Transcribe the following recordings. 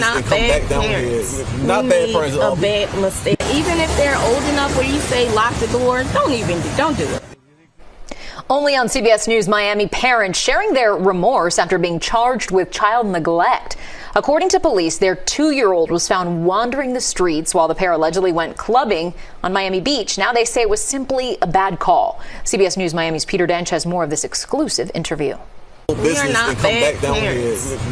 business and come back down here. Not bad parents. A bad mistake. Even if they're old enough where you say lock the door, don't do it. Only on CBS News Miami, parents sharing their remorse after being charged with child neglect. According to police, their 2-year-old was found wandering the streets while the pair allegedly went clubbing on Miami Beach. Now they say it was simply a bad call. CBS News Miami's Peter Dench has more of this exclusive interview. Business and come back down here.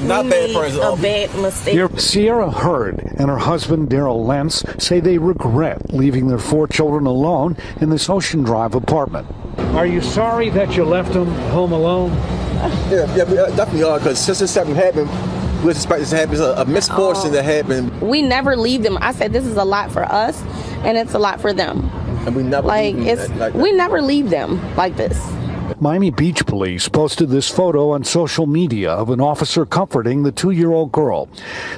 Not bad parents. A bad mistake. Sierra Hurd and her husband Daryl Lentz say they regret leaving their 4 children alone in this Ocean Drive apartment. Are you sorry that you left them home alone? Yeah, we definitely are, because since this happened, we expect this to happen. It's a misfortune that happened. We never leave them. I said this is a lot for us, and it's a lot for them. And we never we never leave them like this. Miami Beach police posted this photo on social media of an officer comforting the 2-year-old girl.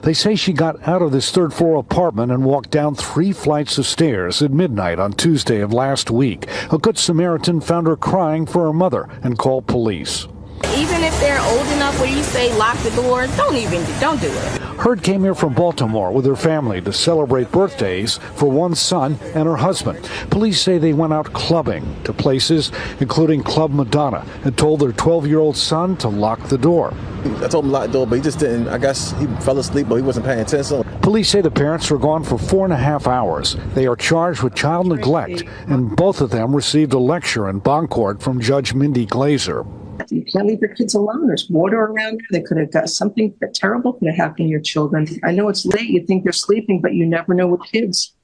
They say she got out of this 3rd-floor apartment and walked down 3 flights of stairs at midnight on Tuesday of last week. A Good Samaritan found her crying for her mother and called police. Even if they're old enough where you say lock the door, don't do it. Hurd came here from Baltimore with her family to celebrate birthdays for one son and her husband. Police say they went out clubbing to places including Club Madonna and told their 12-year-old son to lock the door. I told him to lock the door, but he just didn't. I guess he fell asleep, but he wasn't paying attention. Police say the parents were gone for 4.5 hours. They are charged with child neglect, and both of them received a lecture in bond court from Judge Mindy Glazer. You can't leave your kids alone. There's water around there. They could have got something terrible could have happened to your children. I know it's late. You think they're sleeping, but you never know with kids.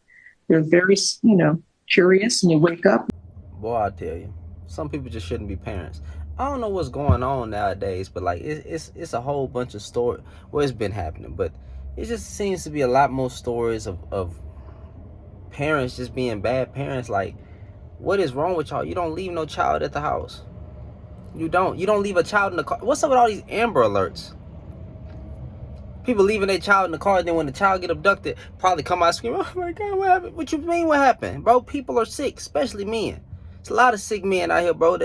They're very, curious, and you wake up. Boy, I tell you, some people just shouldn't be parents. I don't know what's going on nowadays, but like it's a whole bunch of stories. Well, it's been happening, but it just seems to be a lot more stories of parents just being bad parents. Like, what is wrong with y'all? You don't leave no child at the house. You don't leave a child in the car. What's up with all these Amber Alerts? People leaving their child in the car, and then when the child get abducted, probably come out screaming, "Oh my God, what happened?" What you mean, what happened? Bro, people are sick, especially men. There's a lot of sick men out here, bro.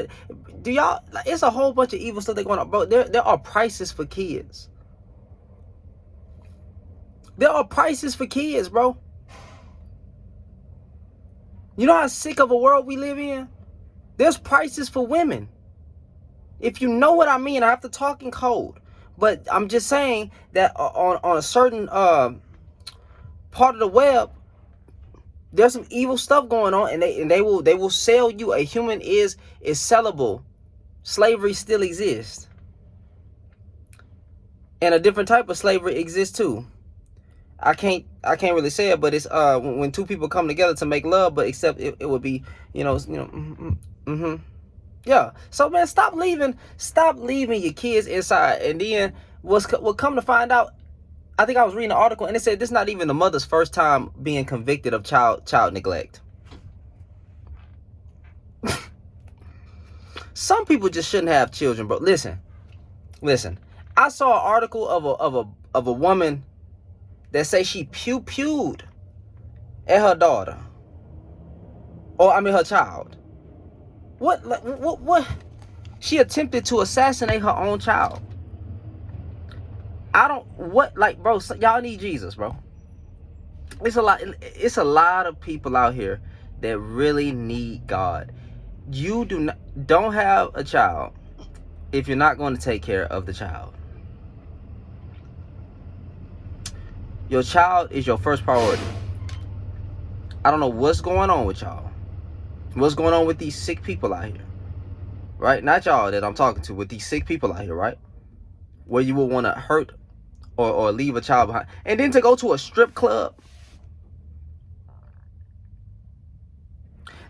It's a whole bunch of evil stuff that going on, bro. There are prices for kids. There are prices for kids, bro. You know how sick of a world we live in? There's prices for women. If you know what I mean, I have to talk in code. But I'm just saying that on a certain part of the web, there's some evil stuff going on, and they will sell you a human is sellable. Slavery still exists. And a different type of slavery exists too. I can't really say it, but it's when 2 people come together to make love, but except it would be, yeah. So man, stop leaving your kids inside. And then what come to find out, I think I was reading an article and it said this is not even the mother's first time being convicted of child neglect. Some people just shouldn't have children, bro. Listen. I saw an article of a woman that say she pew-pewed at her daughter. Her child. What? She attempted to assassinate her own child. Bro, y'all need Jesus, bro. It's a lot of people out here that really need God. You don't have a child if you're not going to take care of the child. Your child is your first priority. I don't know what's going on with y'all. What's going on with these sick people out here, right? Not y'all that I'm talking to, with these sick people out here, right? Where you will want to hurt or leave a child behind. And then to go to a strip club.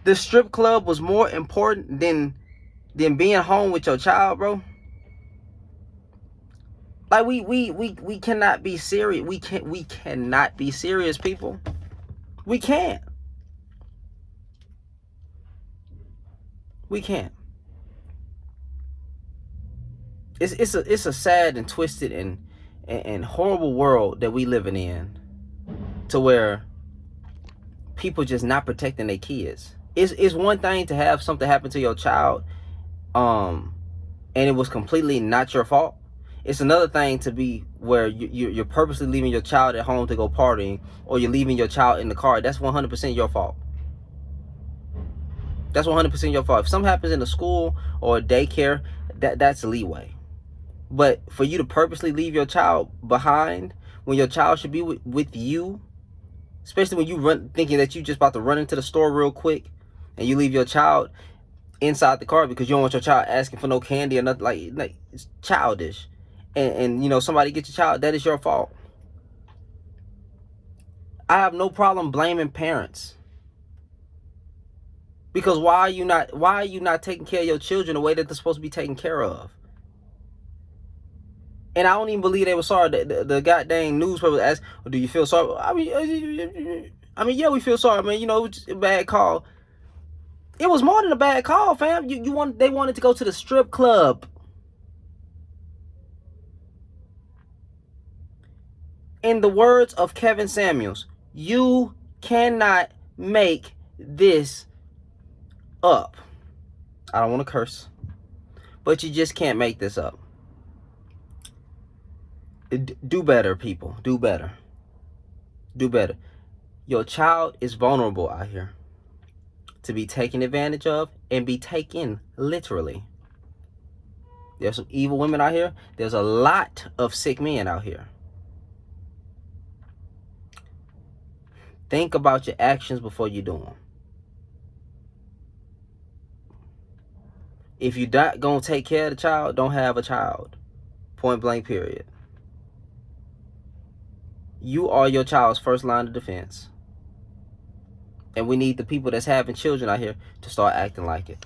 The strip club was more important than being home with your child, bro. Like we cannot be serious. We cannot be serious, people. We can't. We can't. It's a sad and twisted and horrible world that we living in, to where people just not protecting their kids. It's one thing to have something happen to your child, and it was completely not your fault. It's another thing to be where you're purposely leaving your child at home to go partying, or you're leaving your child in the car. That's 100% your fault. That's 100% your fault. If something happens in a school or a daycare, that's leeway. But for you to purposely leave your child behind when your child should be with you, especially when you run thinking that you just about to run into the store real quick, and you leave your child inside the car because you don't want your child asking for no candy or nothing, like it's childish. And you know, somebody get your child, that is your fault. I have no problem blaming parents. Because why are you not taking care of your children the way that they're supposed to be taken care of? And I don't even believe they were sorry. The goddamn newspaper was asked, well, do you feel sorry? I mean, yeah, we feel sorry, man. You know, it's a bad call. It was more than a bad call, fam. They wanted to go to the strip club. In the words of Kevin Samuels, you cannot make this up. I don't want to curse, but you just can't make this up. Do better, people. Do better. Do better. Your child is vulnerable out here to be taken advantage of and be taken literally. There's some evil women out here. There's a lot of sick men out here. Think about your actions before you do them. If you're not going to take care of the child, don't have a child. Point blank, period. You are your child's first line of defense. And we need the people that's having children out here to start acting like it.